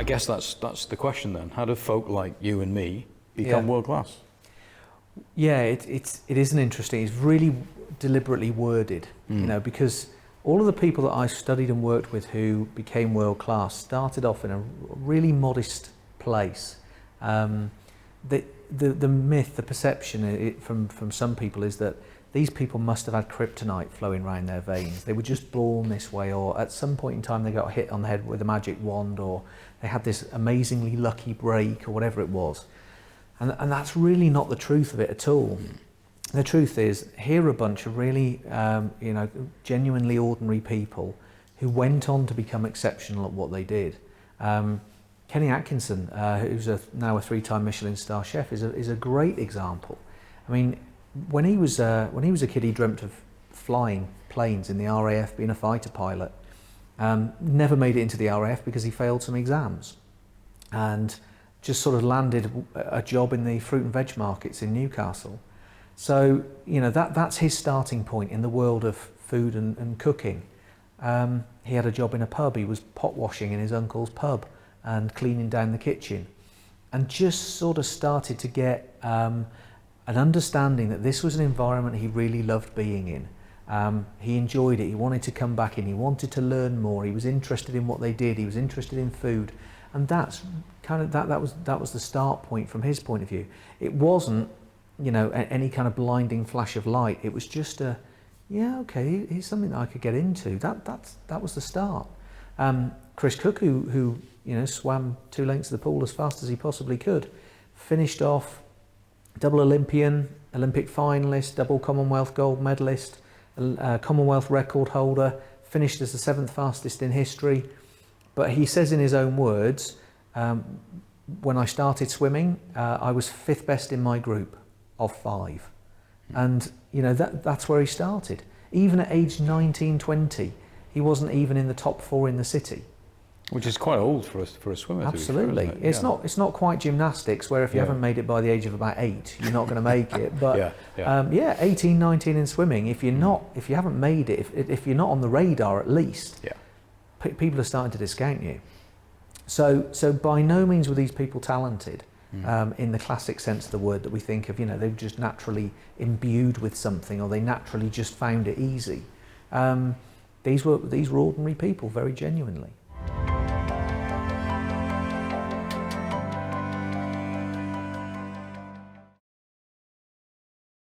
I guess that's the question then. How do folk like you and me become world class? Yeah, it is an interesting. It's really deliberately worded, because all of the people that I studied and worked with who became world class started off in a really modest place. The myth, the perception from some people is that these people must have had kryptonite flowing around their veins. They were just born this way, or at some point in time they got hit on the head with a magic wand, or they had this amazingly lucky break, or whatever it was. And that's really not the truth of it at all. The truth is, here are a bunch of really, genuinely ordinary people who went on to become exceptional at what they did. Kenny Atkinson, who's now a 3-time Michelin star chef, is a great example. I mean, when he was a kid, he dreamt of flying planes in the RAF, being a fighter pilot. Never made it into the RAF because he failed some exams, and just sort of landed a job in the fruit and veg markets in Newcastle. So that's his starting point in the world of food and cooking. He had a job in a pub. He was pot washing in his uncle's pub and cleaning down the kitchen, and just sort of started to get an understanding that this was an environment he really loved being in. He enjoyed it. He wanted to come back in. He wanted to learn more. He was interested in what they did. He was interested in food, and that's kind of that was the start point from his point of view. It wasn't any kind of blinding flash of light. It was just okay, here's something that I could get into. That was the start. Chris Cook, who swam 2 lengths of the pool as fast as he possibly could, finished off double Olympian, Olympic finalist, double Commonwealth gold medalist, Commonwealth record holder, finished as the 7th fastest in history. But he says in his own words, when I started swimming, I was 5th best in my group of 5. And that's where he started. Even at age 19, 20, he wasn't even in the top 4 in the city. Which is quite old for a swimmer. Absolutely. To be fair, it's not quite gymnastics, where if you haven't made it by the age of about 8, you're not going to make it. But 18, 19 in swimming, if you haven't made it, if you're not on the radar at least, people are starting to discount you. So by no means were these people talented in the classic sense of the word that we think of. They were just naturally imbued with something, or they naturally just found it easy. These were ordinary people, very genuinely.